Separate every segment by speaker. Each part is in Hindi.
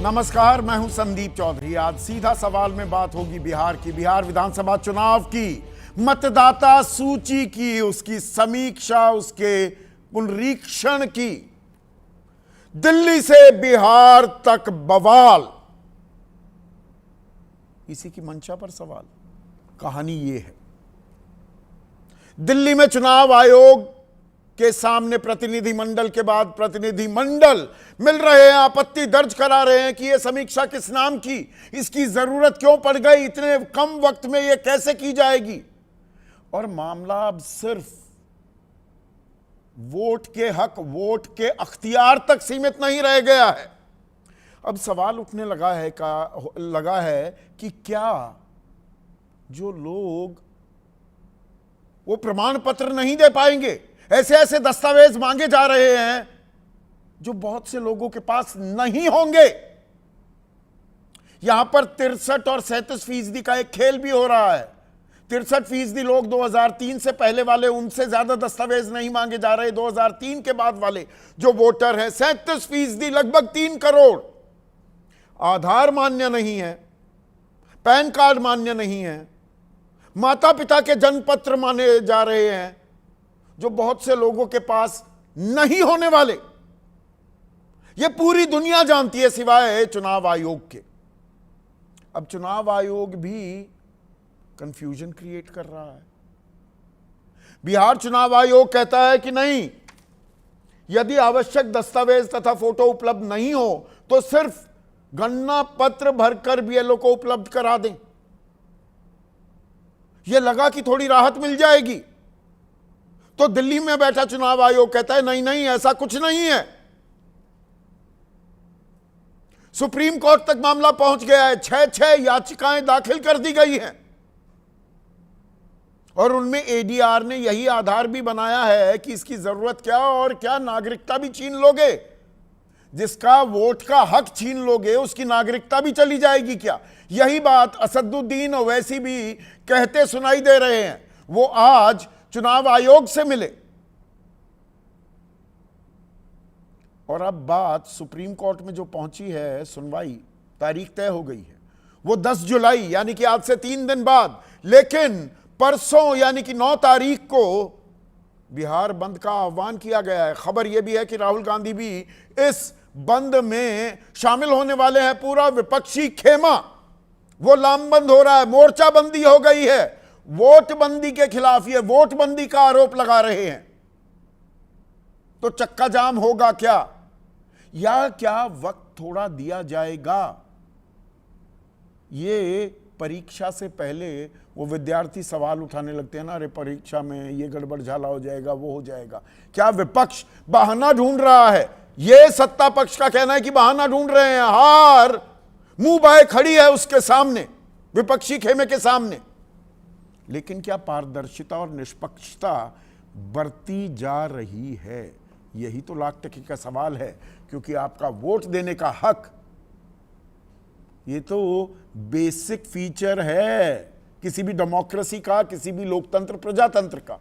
Speaker 1: नमस्कार, मैं हूं संदीप चौधरी। आज सीधा सवाल में बात होगी बिहार की, बिहार विधानसभा चुनाव की, मतदाता सूची की, उसकी समीक्षा, उसके पुनरीक्षण की। दिल्ली से बिहार तक बवाल, इसी की मंशा पर सवाल। कहानी यह है, दिल्ली में चुनाव आयोग के सामने प्रतिनिधिमंडल के बाद प्रतिनिधिमंडल मिल रहे हैं, आपत्ति दर्ज करा रहे हैं कि यह समीक्षा किस नाम की, इसकी जरूरत क्यों पड़ गई, इतने कम वक्त में यह कैसे की जाएगी। और मामला अब सिर्फ वोट के हक, वोट के अख्तियार तक सीमित नहीं रह गया है। अब सवाल उठने लगा है कि क्या जो लोग वो प्रमाण पत्र नहीं दे पाएंगे, ऐसे ऐसे दस्तावेज मांगे जा रहे हैं जो बहुत से लोगों के पास नहीं होंगे। यहां पर 63 और 37% का एक खेल भी हो रहा है। 63% लोग 2003 से पहले वाले, उनसे ज्यादा दस्तावेज नहीं मांगे जा रहे। 2003 के बाद वाले जो वोटर हैं, 37%, लगभग 3 करोड़, आधार मान्य नहीं है, पैन कार्ड मान्य नहीं है, माता पिता के जन्म पत्र माने जा रहे हैं जो बहुत से लोगों के पास नहीं होने वाले। यह पूरी दुनिया जानती है सिवाय चुनाव आयोग के। अब चुनाव आयोग भी कंफ्यूजन क्रिएट कर रहा है। बिहार चुनाव आयोग कहता है कि नहीं, यदि आवश्यक दस्तावेज तथा फोटो उपलब्ध नहीं हो तो सिर्फ गणना पत्र भरकर बीएलओ को उपलब्ध करा दें। यह लगा कि थोड़ी राहत मिल जाएगी, तो दिल्ली में बैठा चुनाव आयोग कहता है नहीं नहीं, ऐसा कुछ नहीं है। सुप्रीम कोर्ट तक मामला पहुंच गया है। 6 याचिकाएं दाखिल कर दी गई हैं और उनमें एडीआर ने यही आधार भी बनाया है कि इसकी जरूरत क्या, और क्या नागरिकता भी छीन लोगे, जिसका वोट का हक छीन लोगे उसकी नागरिकता भी चली जाएगी क्या। यही बात असदुद्दीन ओवैसी भी कहते सुनाई दे रहे हैं। वो आज चुनाव आयोग से मिले और अब बात सुप्रीम कोर्ट में जो पहुंची है, सुनवाई तारीख तय हो गई है, वो 10 जुलाई यानी कि आज से 3 दिन बाद। लेकिन परसों यानी कि 9 तारीख को बिहार बंद का आह्वान किया गया है। खबर यह भी है कि राहुल गांधी भी इस बंद में शामिल होने वाले हैं। पूरा विपक्षी खेमा वो लामबंद हो रहा है, मोर्चाबंदी हो गई है। वोटबंदी के खिलाफ ये वोटबंदी का आरोप लगा रहे हैं। तो चक्का जाम होगा क्या, या क्या वक्त थोड़ा दिया जाएगा। ये परीक्षा से पहले वो विद्यार्थी सवाल उठाने लगते हैं ना, अरे परीक्षा में ये गड़बड़ झाला हो जाएगा, वो हो जाएगा। क्या विपक्ष बहाना ढूंढ रहा है? ये सत्ता पक्ष का कहना है कि बहाना ढूंढ रहे हैं। हार मुंह बाए खड़ी है उसके सामने, विपक्षी खेमे के सामने। लेकिन क्या पारदर्शिता और निष्पक्षता बढ़ती जा रही है? यही तो लाख टके का सवाल है, क्योंकि आपका वोट देने का हक ये तो बेसिक फीचर है किसी भी डेमोक्रेसी का, किसी भी लोकतंत्र प्रजातंत्र का।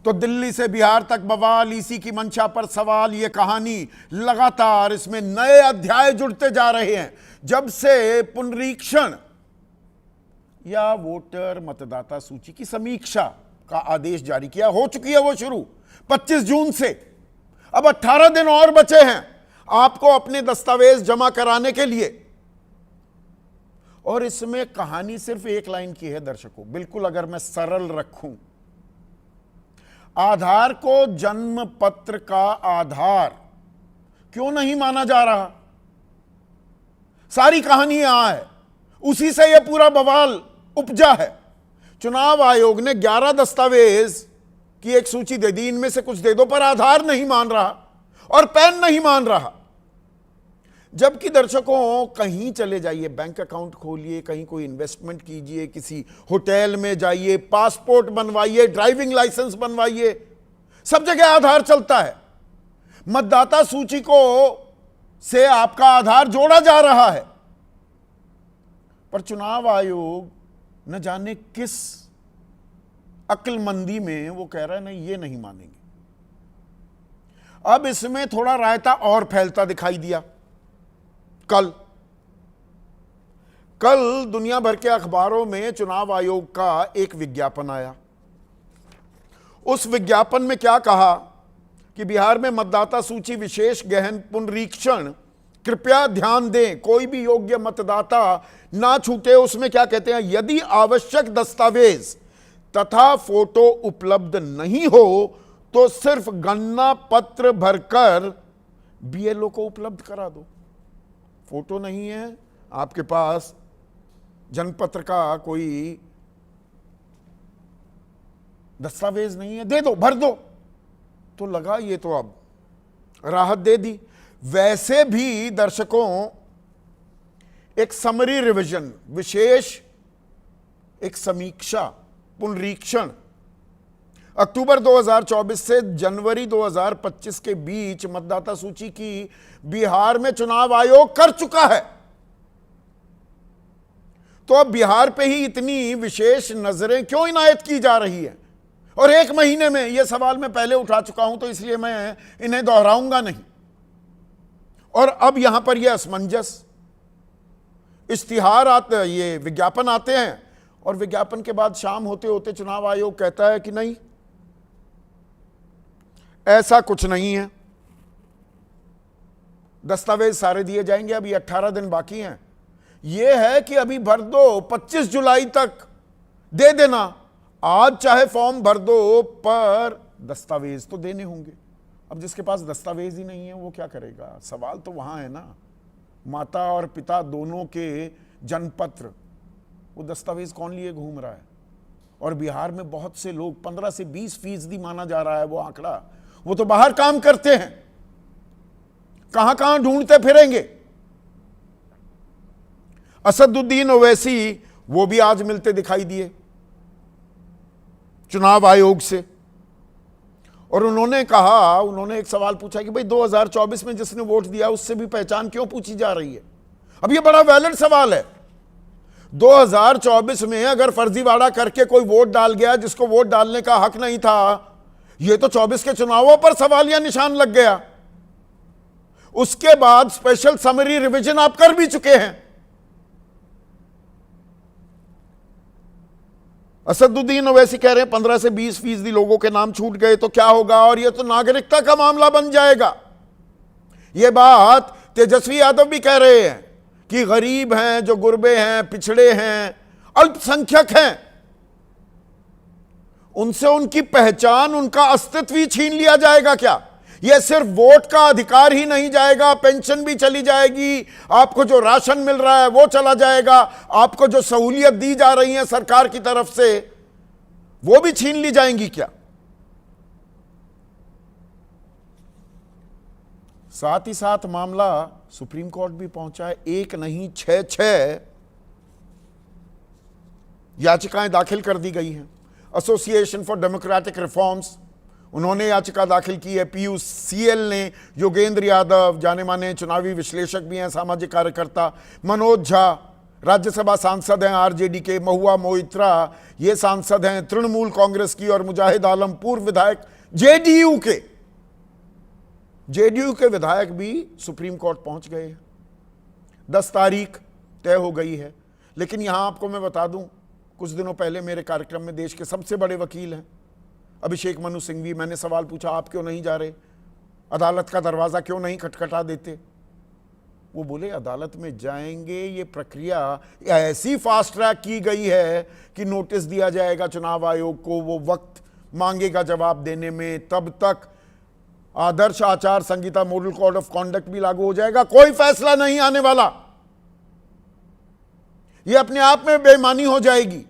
Speaker 1: तो दिल्ली से बिहार तक बवाल, इसी की मंशा पर सवाल। ये कहानी लगातार, इसमें नए अध्याय जुड़ते जा रहे हैं। जब से पुनरीक्षण या वोटर मतदाता सूची की समीक्षा का आदेश जारी किया, हो चुकी है वो शुरू 25 जून से। अब 18 दिन और बचे हैं आपको अपने दस्तावेज जमा कराने के लिए। और इसमें कहानी सिर्फ एक लाइन की है दर्शकों, बिल्कुल अगर मैं सरल रखूं। आधार को जन्म पत्र का आधार क्यों नहीं माना जा रहा? सारी कहानी यहां है, उसी से यह पूरा बवाल उपजा है। चुनाव आयोग ने 11 दस्तावेज की एक सूची दे दी, इनमें से कुछ दे दो, पर आधार नहीं मान रहा और पैन नहीं मान रहा। जबकि दर्शकों, कहीं चले जाइए, बैंक अकाउंट खोलिए, कहीं कोई इन्वेस्टमेंट कीजिए, किसी होटल में जाइए, पासपोर्ट बनवाइए, ड्राइविंग लाइसेंस बनवाइए, सब जगह आधार चलता है। मतदाता सूची को से आपका आधार जोड़ा जा रहा है, पर चुनाव आयोग न जाने किस अक्लमंदी में वो कह रहा है नहीं, ये नहीं मानेंगे। अब इसमें थोड़ा रायता और फैलता दिखाई दिया कल, कल दुनिया भर के अखबारों में चुनाव आयोग का एक विज्ञापन आया। उस विज्ञापन में क्या कहा कि बिहार में मतदाता सूची विशेष गहन पुनरीक्षण, कृपया ध्यान दें, कोई भी योग्य मतदाता ना छूटे। उसमें क्या कहते हैं, यदि आवश्यक दस्तावेज तथा फोटो उपलब्ध नहीं हो तो सिर्फ गणना पत्र भरकर बीएलओ को उपलब्ध करा दो। फोटो नहीं है आपके पास, जनपत्र का कोई दस्तावेज नहीं है, दे दो, भर दो। तो लगा ये तो अब राहत दे दी। वैसे भी दर्शकों, एक समरी रिवीजन, विशेष एक समीक्षा, पुनरीक्षण अक्टूबर 2024 से जनवरी 2025 के बीच मतदाता सूची की बिहार में चुनाव आयोग कर चुका है। तो अब बिहार पे ही इतनी विशेष नजरें क्यों इनायत की जा रही है? और एक महीने में, यह सवाल मैं पहले उठा चुका हूं तो इसलिए मैं इन्हें दोहराऊंगा नहीं। और अब यहां पर यह असमंजस, इश्तिहार आते, ये विज्ञापन आते हैं और विज्ञापन के बाद शाम होते होते चुनाव आयोग कहता है कि नहीं, ऐसा कुछ नहीं है, दस्तावेज सारे दिए जाएंगे, अभी 18 दिन बाकी हैं। यह है कि अभी भर दो, 25 जुलाई तक दे देना, आज चाहे फॉर्म भर दो, पर दस्तावेज तो देने होंगे। अब जिसके पास दस्तावेज ही नहीं है वो क्या करेगा? सवाल तो वहां है ना, माता और पिता दोनों के जनपत्र, वो दस्तावेज कौन लिए घूम रहा है? और बिहार में बहुत से लोग, 15 से 20% माना जा रहा है वो आंकड़ा, वो तो बाहर काम करते हैं, कहां कहां ढूंढते फिरेंगे। असदुद्दीन ओवैसी, वो भी आज मिलते दिखाई दिए चुनाव आयोग से, और उन्होंने कहा, उन्होंने एक सवाल पूछा कि भाई 2024 में जिसने वोट दिया उससे भी पहचान क्यों पूछी जा रही है? अब ये बड़ा वैलिड सवाल है। 2024 में अगर फर्जीवाड़ा करके कोई वोट डाल गया जिसको वोट डालने का हक नहीं था, ये तो 24 के चुनावों पर सवालिया निशान लग गया। उसके बाद स्पेशल समरी रिवीजन आप कर भी चुके हैं। असदुद्दीन ओवैसी कह रहे हैं 15 से 20% लोगों के नाम छूट गए तो क्या होगा, और यह तो नागरिकता का मामला बन जाएगा। यह बात तेजस्वी यादव भी कह रहे हैं कि गरीब हैं, जो गुरबे हैं, पिछड़े हैं, अल्पसंख्यक हैं, उनसे उनकी पहचान, उनका अस्तित्व ही छीन लिया जाएगा क्या? यह सिर्फ वोट का अधिकार ही नहीं जाएगा, पेंशन भी चली जाएगी, आपको जो राशन मिल रहा है वो चला जाएगा, आपको जो सहूलियत दी जा रही है सरकार की तरफ से वो भी छीन ली जाएंगी क्या? साथ ही साथ मामला सुप्रीम कोर्ट भी पहुंचा है। एक नहीं, 6 याचिकाएं दाखिल कर दी गई हैं। एसोसिएशन फॉर डेमोक्रेटिक रिफॉर्म्स, उन्होंने याचिका दाखिल की है। पीयूष सीएल ने, योगेंद्र यादव, जाने माने चुनावी विश्लेषक भी हैं, सामाजिक कार्यकर्ता, मनोज झा, राज्यसभा सांसद हैं आरजेडी के, महुआ मोइत्रा, ये सांसद हैं तृणमूल कांग्रेस की, और मुजाहिद आलम, पूर्व विधायक जेडीयू के विधायक भी सुप्रीम कोर्ट पहुंच गए हैं। 10 तारीख तय हो गई है। लेकिन यहां आपको मैं बता दूं, कुछ दिनों पहले मेरे कार्यक्रम में देश के सबसे बड़े वकील हैं अभिषेक मनु सिंघवी, मैंने सवाल पूछा आप क्यों नहीं जा रहे, अदालत का दरवाजा क्यों नहीं खटखटा देते? वो बोले अदालत में जाएंगे, ये प्रक्रिया ऐसी फास्ट ट्रैक की गई है कि नोटिस दिया जाएगा चुनाव आयोग को, वो वक्त मांगेगा जवाब देने में, तब तक आदर्श आचार संहिता, मॉडल कोड ऑफ कॉन्डक्ट भी लागू हो जाएगा, कोई फैसला नहीं आने वाला। ये अपने आप में बेईमानी हो जाएगी,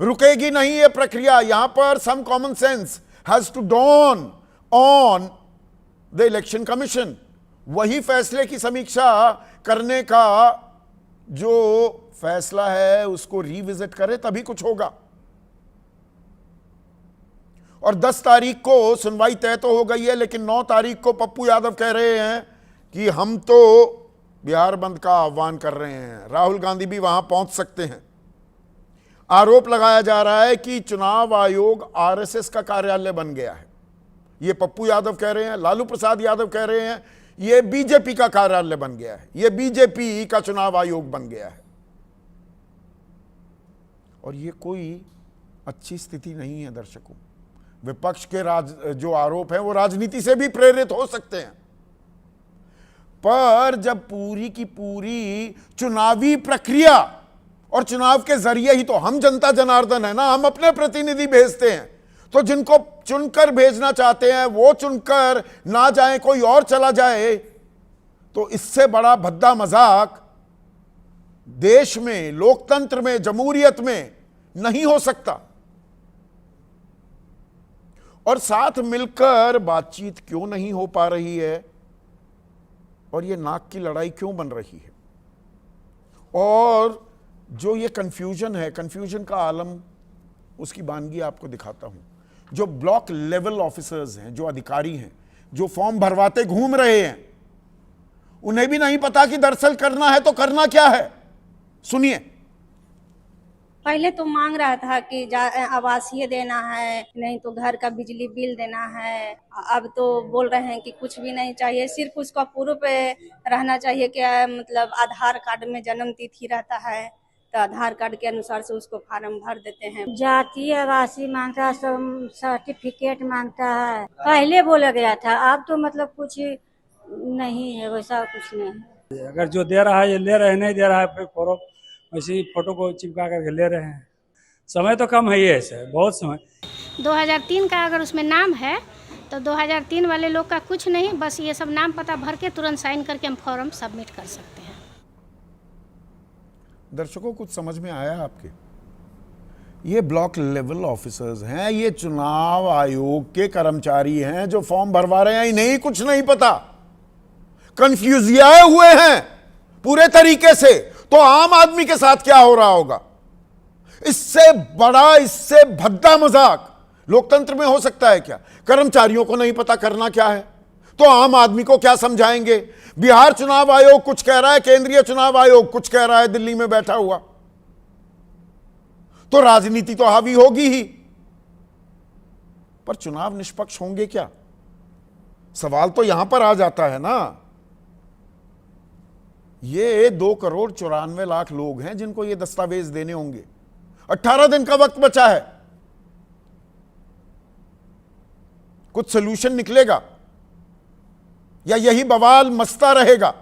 Speaker 1: रुकेगी नहीं ये प्रक्रिया। यहां पर some common sense has to dawn on the Election Commission. वही फैसले की समीक्षा करने का जो फैसला है उसको रिविजिट करे, तभी कुछ होगा। और 10 तारीख को सुनवाई तय तो हो गई है, लेकिन 9 तारीख को पप्पू यादव कह रहे हैं कि हम तो बिहार बंद का आह्वान कर रहे हैं, राहुल गांधी भी वहां पहुंच सकते हैं। आरोप लगाया जा रहा है कि चुनाव आयोग आरएसएस का कार्यालय बन गया है, ये पप्पू यादव कह रहे हैं, लालू प्रसाद यादव कह रहे हैं ये बीजेपी का कार्यालय बन गया है, ये बीजेपी का चुनाव आयोग बन गया है। और ये कोई अच्छी स्थिति नहीं है दर्शकों। विपक्ष के जो आरोप है वो राजनीति से भी प्रेरित हो सकते हैं, पर जब पूरी की पूरी चुनावी प्रक्रिया, और चुनाव के जरिए ही तो हम जनता जनार्दन है ना, हम अपने प्रतिनिधि भेजते हैं, तो जिनको चुनकर भेजना चाहते हैं वो चुनकर ना जाए, कोई और चला जाए, तो इससे बड़ा भद्दा मजाक देश में, लोकतंत्र में, जमहूरियत में नहीं हो सकता। और साथ मिलकर बातचीत क्यों नहीं हो पा रही है, और ये नाक की लड़ाई क्यों बन रही है, और जो ये कंफ्यूजन है, कंफ्यूजन का आलम, उसकी बानगी आपको दिखाता हूं। जो ब्लॉक लेवल ऑफिसर्स हैं, जो अधिकारी हैं, जो फॉर्म भरवाते घूम रहे हैं, उन्हें भी नहीं पता कि दरअसल करना है तो करना क्या है। सुनिए।
Speaker 2: पहले तो मांग रहा था कि आवासीय देना है, नहीं तो घर का बिजली बिल देना है। अब तो बोल रहे हैं कि कुछ भी नहीं चाहिए, सिर्फ उसका प्रूफ रहना चाहिए कि मतलब आधार कार्ड में जन्म तिथि रहता है, तो आधार कार्ड के अनुसार से उसको फार्म भर देते हैं।
Speaker 3: जातीय आवासीय मांगता है, सर्टिफिकेट मांगता है। पहले बोला गया था, अब तो मतलब कुछ नहीं है, वैसा कुछ नहीं है।
Speaker 4: अगर जो दे रहा है ये ले रहे हैं, नहीं दे रहा है फिर फॉर्म वैसे ही फोटो को चिपका करके ले रहे हैं। समय तो कम है ही, ऐसे बहुत समय।
Speaker 5: 2003 का अगर उसमें नाम है तो 2003 वाले लोग का कुछ नहीं, बस ये सब नाम पता भर के तुरंत साइन करके हम फॉर्म सबमिट कर सकते हैं।
Speaker 1: दर्शकों, कुछ समझ में आया आपके? ये ब्लॉक लेवल ऑफिसर्स हैं, ये चुनाव आयोग के कर्मचारी हैं जो फॉर्म भरवा रहे हैं, इन्हें कुछ नहीं पता, कंफ्यूजियाए हुए हैं पूरे तरीके से। तो आम आदमी के साथ क्या हो रहा होगा? इससे बड़ा, इससे भद्दा मजाक लोकतंत्र में हो सकता है क्या? कर्मचारियों को नहीं पता करना क्या है, तो आम आदमी को क्या समझाएंगे? बिहार चुनाव आयोग कुछ कह रहा है, केंद्रीय चुनाव आयोग कुछ कह रहा है दिल्ली में बैठा हुआ, तो राजनीति तो हावी होगी ही, पर चुनाव निष्पक्ष होंगे क्या? सवाल तो यहां पर आ जाता है ना। ये 2,94,00,000 लोग हैं जिनको ये दस्तावेज देने होंगे। 18 दिन का वक्त बचा है, कुछ सलूशन निकलेगा या यही बवाल मचता रहेगा?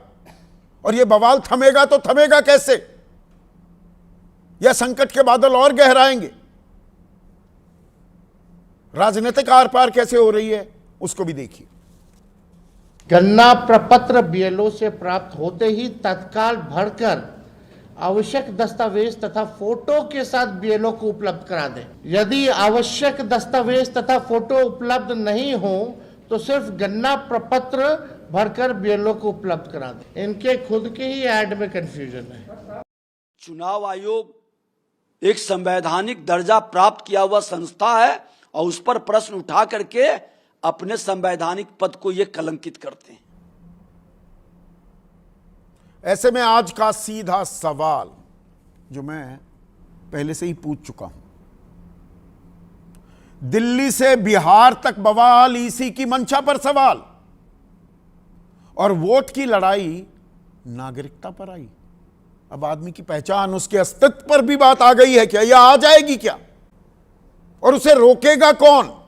Speaker 1: और ये बवाल थमेगा तो थमेगा कैसे, या संकट के बादल और गहराएंगे? राजनीतिक आर पार कैसे हो रही है उसको भी देखिए।
Speaker 6: गन्ना प्रपत्र बीएलओ से प्राप्त होते ही तत्काल भरकर आवश्यक दस्तावेज तथा फोटो के साथ बीएलओ को उपलब्ध करा दें। यदि आवश्यक दस्तावेज तथा फोटो उपलब्ध नहीं हो तो सिर्फ गन्ना प्रपत्र भरकर बीएलओ को उपलब्ध करा दें। इनके खुद के ही ऐड में कंफ्यूजन है।
Speaker 7: चुनाव आयोग एक संवैधानिक दर्जा प्राप्त किया हुआ संस्था है और उस पर प्रश्न उठा करके अपने संवैधानिक पद को ये कलंकित करते हैं।
Speaker 1: ऐसे में आज का सीधा सवाल जो मैं पहले से ही पूछ चुका हूं, दिल्ली से बिहार तक बवाल, ईसी की मंशा पर सवाल, और वोट की लड़ाई नागरिकता पर आई। अब आदमी की पहचान, उसके अस्तित्व पर भी बात आ गई है क्या, या आ जाएगी क्या, और उसे रोकेगा कौन?